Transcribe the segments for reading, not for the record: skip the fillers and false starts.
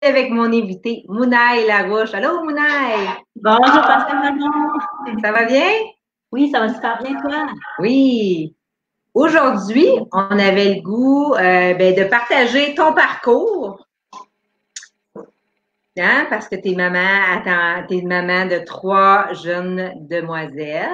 avec mon invité, Mounaï Larouche. Allô, Mounaï! Bonjour, Pascal Manon. Ça va bien? Oui, ça va super bien, toi? Oui. Aujourd'hui, on avait le goût de partager ton parcours, hein, parce que t'es maman de 3 jeunes demoiselles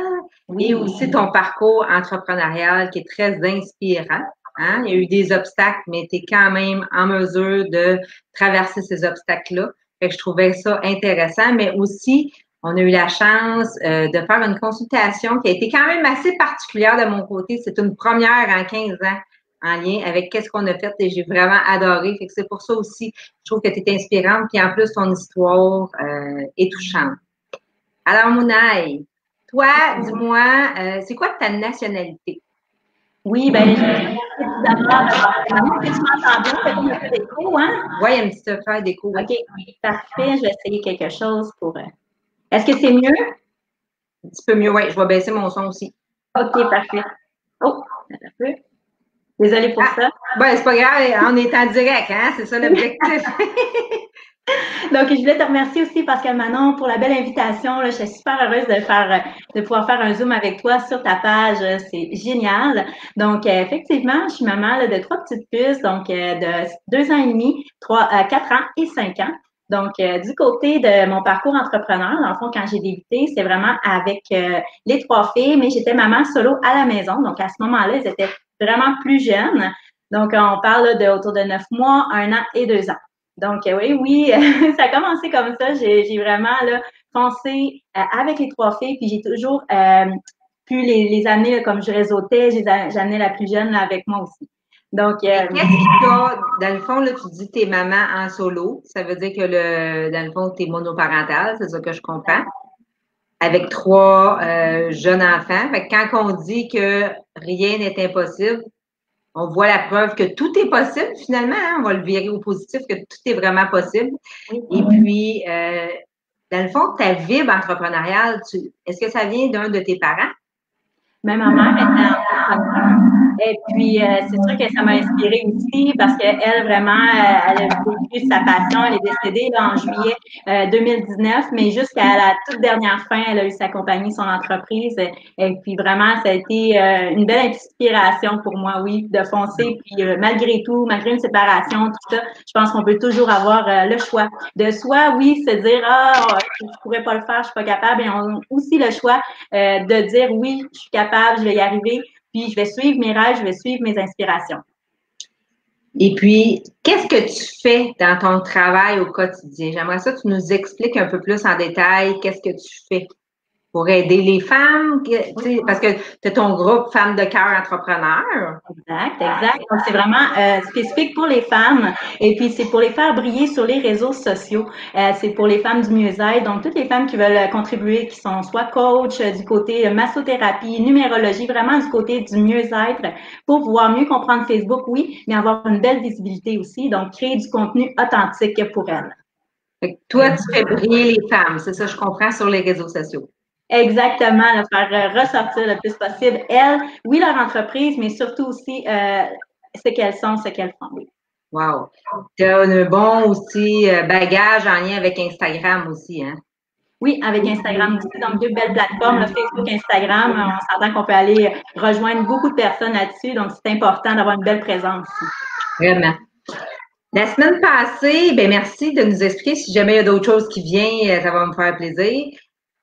et Oui. aussi ton parcours entrepreneurial qui est très inspirant. Hein? Il y a eu des obstacles, mais tu es quand même en mesure de traverser ces obstacles-là. Fait que je trouvais ça intéressant, mais aussi, on a eu la chance de faire une consultation qui a été quand même assez particulière de mon côté. C'est une première en 15 ans en lien avec qu'est-ce qu'on a fait et j'ai vraiment adoré. Fait que c'est pour ça aussi, je trouve que tu es inspirante. Puis en plus, ton histoire est touchante. Alors, Mounaï, toi, dis-moi, c'est quoi ta nationalité? Oui, ben, je vais remercier tout d'abord d'avoir fait Manon. Est-ce que tu m'entends bien? C'est comme un peu d'écho, hein? Ouais, il y a une petite affaire d'écho, oui. OK, parfait. Je vais essayer quelque chose pour. Est-ce que c'est mieux? Un petit peu mieux, ouais. Je vais baisser mon son aussi. OK, parfait. Oh, attends un peu. Désolée pour Ah, ça. ben, c'est pas grave, on est en direct, hein? C'est ça l'objectif. Donc, je voulais te remercier aussi, Pascal Manon, pour la belle invitation. Là, je suis super heureuse de pouvoir faire un Zoom avec toi sur ta page. C'est génial. Donc, effectivement, je suis maman là, de 3 petites puces, donc de 2 ans et demi, 4 ans et 5 ans. Donc, du côté de mon parcours entrepreneur, dans le fond, quand j'ai débuté, c'est vraiment avec les 3 filles, mais j'étais maman solo à la maison. Donc, à ce moment-là, elles étaient vraiment plus jeunes. Donc, on parle là, de autour de 9 mois, 1 an et 2 ans. Donc, oui, ça a commencé comme ça. J'ai vraiment là, foncé avec les 3 filles, puis j'ai toujours pu les amener, là, comme je réseautais, j'amenais la plus jeune là, avec moi aussi. Donc, Et qu'est-ce qui t'a, dans le fond, là, tu dis que t'es maman en solo. Ça veut dire que dans le fond, t'es monoparentale, c'est ça que je comprends. Avec 3 jeunes enfants. Fait que quand on dit que rien n'est impossible, on voit la preuve que tout est possible finalement. Hein? On va le virer au positif, que tout est vraiment possible. oui, Et puis, dans le fond, ta vibre entrepreneuriale, est-ce que ça vient d'un de tes parents? même ma mère était entrepreneur. Et puis, c'est sûr que ça m'a inspirée aussi parce qu'elle, vraiment, elle a vécu sa passion. Elle est décédée là, en juillet 2019, mais jusqu'à la toute dernière fin, elle a eu sa compagnie, son entreprise. Et puis, vraiment, ça a été une belle inspiration pour moi, oui, de foncer. Puis, malgré tout, malgré une séparation, tout ça, je pense qu'on peut toujours avoir le choix de soit, oui, se dire, ah, je pourrais pas le faire, je suis pas capable, et on a aussi le choix de dire, oui, je suis capable, je vais y arriver. Puis, je vais suivre mes rêves, je vais suivre mes inspirations. Et puis, qu'est-ce que tu fais dans ton travail au quotidien? J'aimerais ça que tu nous expliques un peu plus en détail qu'est-ce que tu fais pour aider les femmes, parce que tu as ton groupe Femmes de cœur entrepreneurs. Exact, exact. Donc, c'est vraiment spécifique pour les femmes. Et puis, c'est pour les faire briller sur les réseaux sociaux. C'est pour les femmes du mieux-être. Donc, toutes les femmes qui veulent contribuer, qui sont soit coach du côté massothérapie, numérologie, vraiment du côté du mieux-être, pour pouvoir mieux comprendre Facebook, oui, mais avoir une belle visibilité aussi. Donc, créer du contenu authentique pour elles. Fait que toi, tu fais briller les femmes, c'est ça, je comprends, sur les réseaux sociaux. Exactement, le faire ressortir le plus possible, elles, oui, leur entreprise, mais surtout aussi ce qu'elles sont, ce qu'elles font, oui. Wow. Tu as un bon aussi bagage en lien avec Instagram aussi, hein? Oui, avec Instagram aussi, donc 2 belles plateformes, là, Facebook, Instagram, on s'entend qu'on peut aller rejoindre beaucoup de personnes là-dessus, donc c'est important d'avoir une belle présence aussi. Vraiment. La semaine passée, ben merci de nous expliquer. Si jamais il y a d'autres choses qui viennent, ça va me faire plaisir.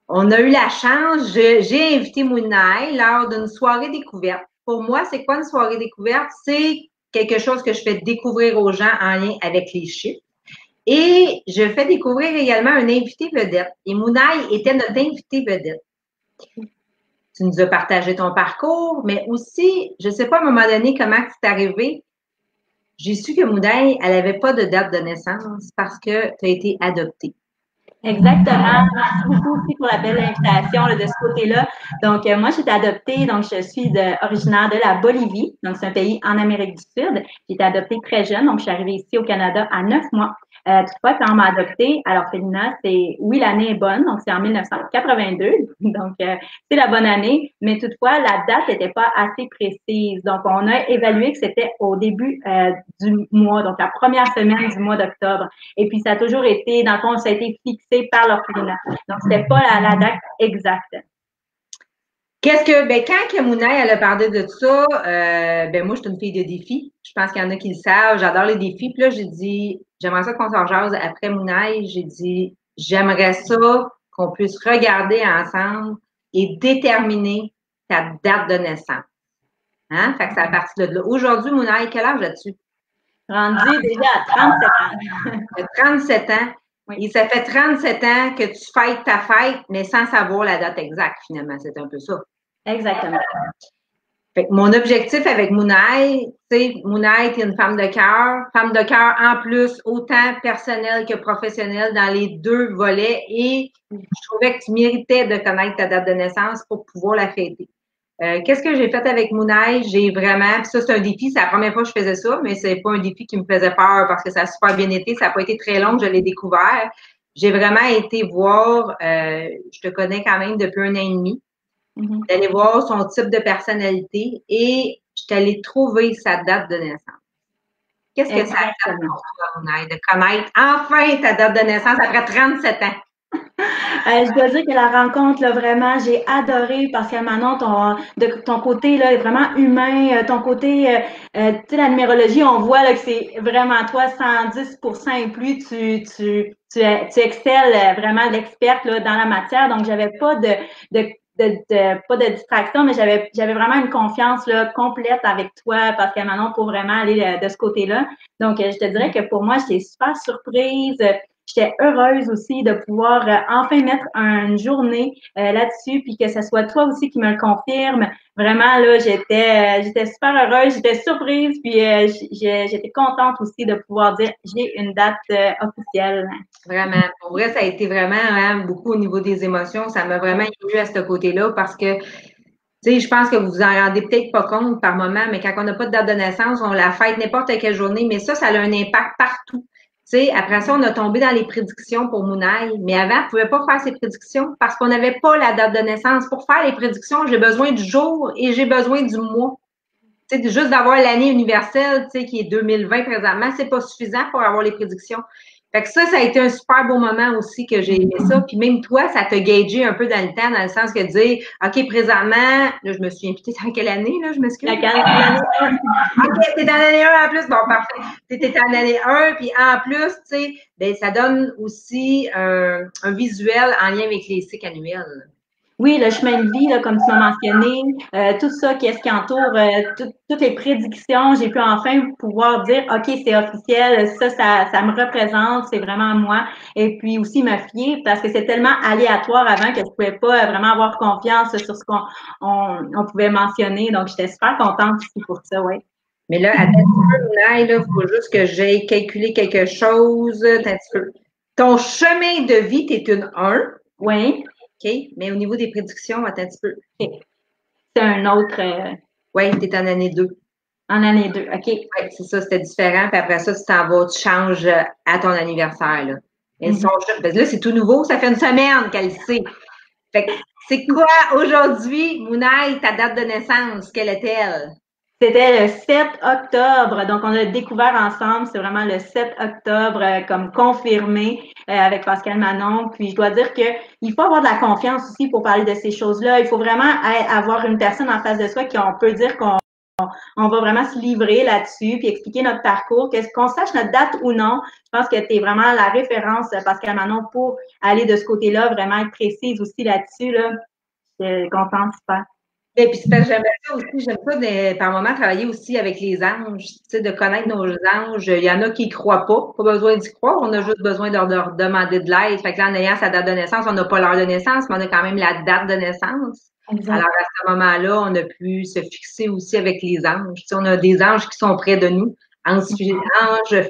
On a eu la chance, j'ai invité Mounai lors d'une soirée découverte. Pour moi, c'est quoi une soirée découverte? C'est quelque chose que je fais découvrir aux gens en lien avec les chiffres. Et je fais découvrir également un invité vedette. Et Mounai était notre invité vedette. Tu nous as partagé ton parcours, mais aussi, je ne sais pas à un moment donné comment c'est arrivé. J'ai su que Mounai, elle n'avait pas de date de naissance parce que tu as été adoptée. Exactement. Merci beaucoup aussi pour la belle invitation là, de ce côté-là. Donc, moi, j'ai été adoptée, donc je suis originaire de la Bolivie. Donc, c'est un pays en Amérique du Sud. J'ai été adoptée très jeune, donc je suis arrivée ici au Canada à 9 mois. Toutefois, quand on m'a adoptée, alors Félina, oui, l'année est bonne, donc c'est en 1982, donc c'est la bonne année, mais toutefois, la date n'était pas assez précise. Donc, on a évalué que c'était au début du mois, donc la première semaine du mois d'octobre. Et puis, ça a toujours été, dans le fond, ça a été fixé par l'orphelinat. Donc, c'était pas la date exacte. Quand que Mounay, elle a parlé de ça, moi, je suis une fille de défis. Je pense qu'il y en a qui le savent. J'adore les défis. Puis là, j'ai dit, j'aimerais ça qu'on s'en jase après Mounay. J'ai dit, j'aimerais ça qu'on puisse regarder ensemble et déterminer ta date de naissance. Hein? Fait que c'est à partir de là. Aujourd'hui, Mounay, quel âge as-tu? Rendu déjà à 37 ans. 37 ans. Oui. Et ça fait 37 ans que tu fêtes ta fête, mais sans savoir la date exacte, finalement. C'est un peu ça. Exactement. Fait que mon objectif avec Mounay, tu sais, Mounay est une femme de cœur en plus, autant personnelle que professionnelle dans les deux volets, et je trouvais que tu méritais de connaître ta date de naissance pour pouvoir la fêter. Qu'est-ce que j'ai fait avec Mounay? J'ai vraiment, puis ça c'est un défi, c'est la première fois que je faisais ça, mais c'est pas un défi qui me faisait peur parce que ça a super bien été, ça n'a pas été très long, je l'ai découvert. J'ai vraiment été voir, je te connais quand même depuis 1 an et demi, d'aller voir son type de personnalité et je suis allée trouver sa date de naissance. Qu'est-ce que ça a fait pour toi, Mounay, de connaître enfin ta date de naissance après 37 ans? Je dois dire que la rencontre, là, vraiment, j'ai adoré parce que Manon, ton côté là, est vraiment humain, ton côté, tu sais, la numérologie, on voit là, que c'est vraiment toi, 110% et plus, tu excelles vraiment l'experte là, dans la matière. Donc, j'avais pas pas de distraction, mais j'avais vraiment une confiance là, complète avec toi, parce que Manon, pour vraiment aller de ce côté-là. Donc, je te dirais que pour moi, j'étais super surprise. J'étais heureuse aussi de pouvoir enfin mettre une journée là-dessus, puis que ce soit toi aussi qui me le confirme. Vraiment, là, j'étais super heureuse, j'étais surprise, puis j'étais contente aussi de pouvoir dire j'ai une date officielle. Vraiment. Pour vrai, ça a été vraiment hein, beaucoup au niveau des émotions. Ça m'a vraiment ému à ce côté-là parce que, tu sais, je pense que vous vous en rendez peut-être pas compte par moment, mais quand on n'a pas de date de naissance, on la fête n'importe quelle journée, mais ça a un impact partout. Tu sais, après ça, on a tombé dans les prédictions pour Mounay, mais avant, on ne pouvait pas faire ces prédictions parce qu'on n'avait pas la date de naissance. Pour faire les prédictions, j'ai besoin du jour et j'ai besoin du mois. Tu sais, juste d'avoir l'année universelle, tu sais, qui est 2020 présentement, c'est pas suffisant pour avoir les prédictions. Fait que ça a été un super beau moment aussi que j'ai aimé ça. Puis même toi, ça t'a gagé un peu dans le temps, dans le sens que de dire, OK, présentement, là, je me suis invitée dans quelle année, là, je m'excuse? L'année 1. OK, t'es dans l'année 1 en plus. Bon, parfait. T'étais en année 1, puis en plus, tu sais, ben, ça donne aussi un visuel en lien avec les cycles annuels. Oui, le chemin de vie, là, comme tu m'as mentionné, tout ça, qu'est-ce qui entoure, toutes les prédictions, j'ai pu enfin pouvoir dire, OK, c'est officiel, ça me représente, c'est vraiment moi. Et puis aussi me fier, parce que c'est tellement aléatoire avant que je pouvais pas vraiment avoir confiance sur ce qu'on pouvait mentionner. Donc, j'étais super contente aussi pour ça, oui. Mais là, attends un petit peu, là, il faut juste que j'aille calculer quelque chose. Attends un petit peu. Ton chemin de vie, t'es une 1. Oui. OK? Mais au niveau des prédictions, attends un petit peu. C'est un autre, Oui, t'es en année 2. en année 2. OK. Oui, c'est ça, c'était différent. Puis après ça, tu t'en vas, tu changes à ton anniversaire, là. Et parce que là, c'est tout nouveau, ça fait une semaine qu'elle le sait. Fait que c'est quoi aujourd'hui, Mounay, ta date de naissance? Quelle est-elle? C'était le 7 octobre, donc on l'a découvert ensemble. C'est vraiment le 7 octobre comme confirmé avec Pascal Manon. Puis je dois dire que il faut avoir de la confiance aussi pour parler de ces choses-là. Il faut vraiment avoir une personne en face de soi qui on peut dire qu'on va vraiment se livrer là-dessus puis expliquer notre parcours, qu'on sache notre date ou non. Je pense que tu es vraiment la référence, Pascal Manon, pour aller de ce côté-là, vraiment être précise aussi là-dessus. Là. Je suis contente, super. Et puis c'est parce que j'aime ça aussi, j'aime ça par moments travailler aussi avec les anges, tu sais, de connaître nos anges. Il y en a qui y croient pas besoin d'y croire, on a juste besoin de leur demander de l'aide. Fait que là, en ayant sa date de naissance, on n'a pas l'heure de naissance, mais on a quand même la date de naissance. Exact. Alors à ce moment-là, on a pu se fixer aussi avec les anges. Tu sais, on a des anges qui sont près de nous, anges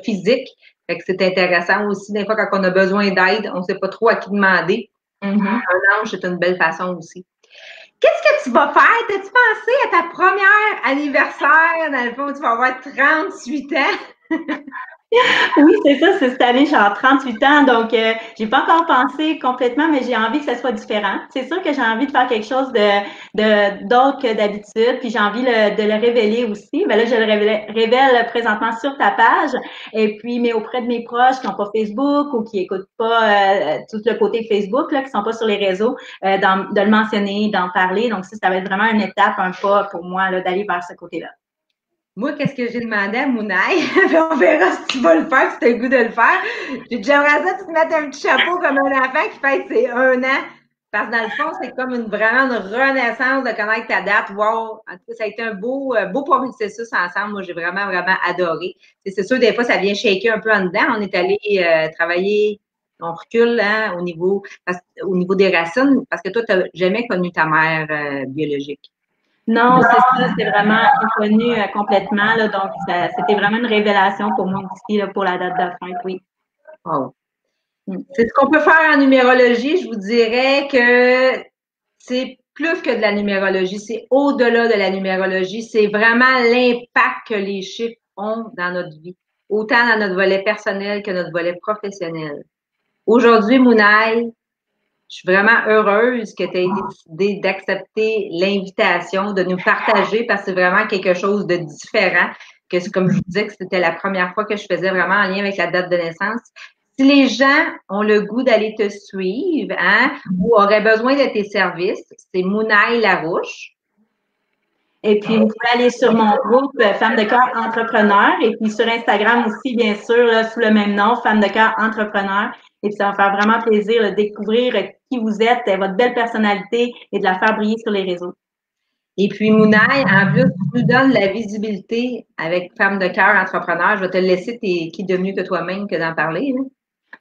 physiques, Fait que c'est intéressant aussi, des fois, quand on a besoin d'aide, on ne sait pas trop à qui demander. Un ange, c'est une belle façon aussi. Qu'est-ce que tu vas faire? T'as-tu pensé à ta première anniversaire? Dans le fond, tu vas avoir 38 ans. Oui, c'est ça, c'est cette année, j'ai 38 ans, donc j'ai pas encore pensé complètement, mais j'ai envie que ça soit différent. C'est sûr que j'ai envie de faire quelque chose d'autre que d'habitude, puis j'ai envie de le révéler aussi. Ben là, je le révèle présentement sur ta page, et puis mais auprès de mes proches qui n'ont pas Facebook ou qui écoutent pas tout le côté Facebook, là, qui sont pas sur les réseaux, de le mentionner, d'en parler. Donc ça va être vraiment une étape, un pas pour moi là, d'aller vers ce côté-là. Moi, qu'est-ce que j'ai demandé à Mounaï? On verra si tu vas le faire, si tu as le goût de le faire. J'aimerais ça que tu te mettes un petit chapeau comme un enfant qui fête ses 1 an. Parce que dans le fond, c'est comme vraiment une renaissance de connaître ta date. Wow! En tout cas, ça a été un beau processus ensemble. Moi, j'ai vraiment, vraiment adoré. C'est sûr, des fois, ça vient shaker un peu en dedans. On est allé travailler, on recule hein, au niveau des racines, parce que toi, tu n'as jamais connu ta mère biologique. Non, c'est ça, c'est vraiment inconnu complètement, là, donc c'était vraiment une révélation pour moi aussi, là, pour la date de fête, oui. Wow. C'est ce qu'on peut faire en numérologie. Je vous dirais que c'est plus que de la numérologie, c'est au-delà de la numérologie. C'est vraiment l'impact que les chiffres ont dans notre vie, autant dans notre volet personnel que notre volet professionnel. Aujourd'hui, Mounaï, je suis vraiment heureuse que tu aies décidé d'accepter l'invitation, de nous partager parce que c'est vraiment quelque chose de différent. Que comme je vous disais que c'était la première fois que je faisais vraiment en lien avec la date de naissance. Si les gens ont le goût d'aller te suivre, hein, ou auraient besoin de tes services, c'est Mounaï Larouche. Et puis, vous pouvez aller sur mon groupe Femmes de cœur entrepreneur et puis sur Instagram aussi, bien sûr, là, sous le même nom, Femmes de cœur entrepreneur. Et puis, ça va faire vraiment plaisir de découvrir qui vous êtes, votre belle personnalité et de la faire briller sur les réseaux. Et puis, Mounaï, en plus, tu nous donnes la visibilité avec Femmes de cœur entrepreneur. Je vais te laisser, qui de mieux que toi-même que d'en parler. Là.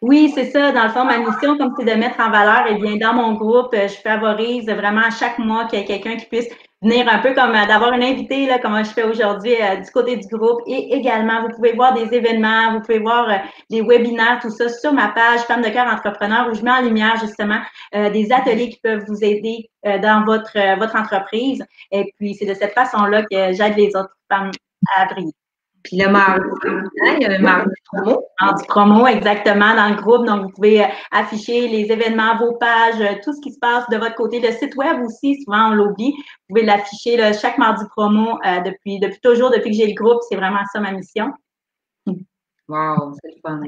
Oui, c'est ça. Dans le fond, ma mission, comme c'est de mettre en valeur, eh bien, dans mon groupe, je favorise vraiment chaque mois qu'il y ait quelqu'un qui puisse venir un peu comme d'avoir une invitée, là, comme je fais aujourd'hui du côté du groupe. Et également, vous pouvez voir des événements, vous pouvez voir des webinaires, tout ça sur ma page Femmes de cœur entrepreneur où je mets en lumière justement des ateliers qui peuvent vous aider dans votre entreprise. Et puis, c'est de cette façon-là que j'aide les autres femmes à briller. Puis le mardi, hein, il y a un mardi promo. Mardi promo, exactement, dans le groupe. Donc, vous pouvez afficher les événements, vos pages, tout ce qui se passe de votre côté. Le site web aussi, souvent, on l'oublie. Vous pouvez l'afficher chaque mardi promo depuis toujours, depuis que j'ai le groupe. C'est vraiment ça ma mission. Wow, c'est le fun.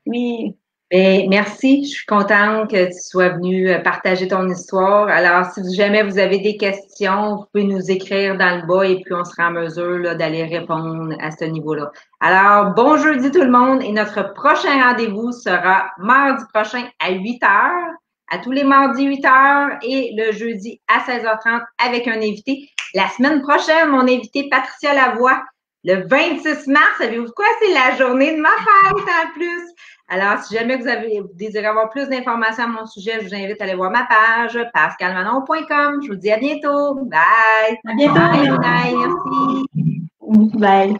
Oui. Bien, merci, je suis contente que tu sois venue partager ton histoire. Alors, si jamais vous avez des questions, vous pouvez nous écrire dans le bas et puis on sera en mesure d'aller répondre à ce niveau-là. Alors, bon jeudi tout le monde et notre prochain rendez-vous sera mardi prochain à 8 heures, à tous les mardis 8 heures et le jeudi à 16h30 avec un invité. La semaine prochaine, mon invité Patricia Lavoie, le 26 mars, savez-vous quoi? C'est la journée de ma fête en plus. Alors, si jamais vous désirez avoir plus d'informations à mon sujet, je vous invite à aller voir ma page, pascalmanon.com. Je vous dis à bientôt. Bye. À bientôt. Bye, merci. Bye.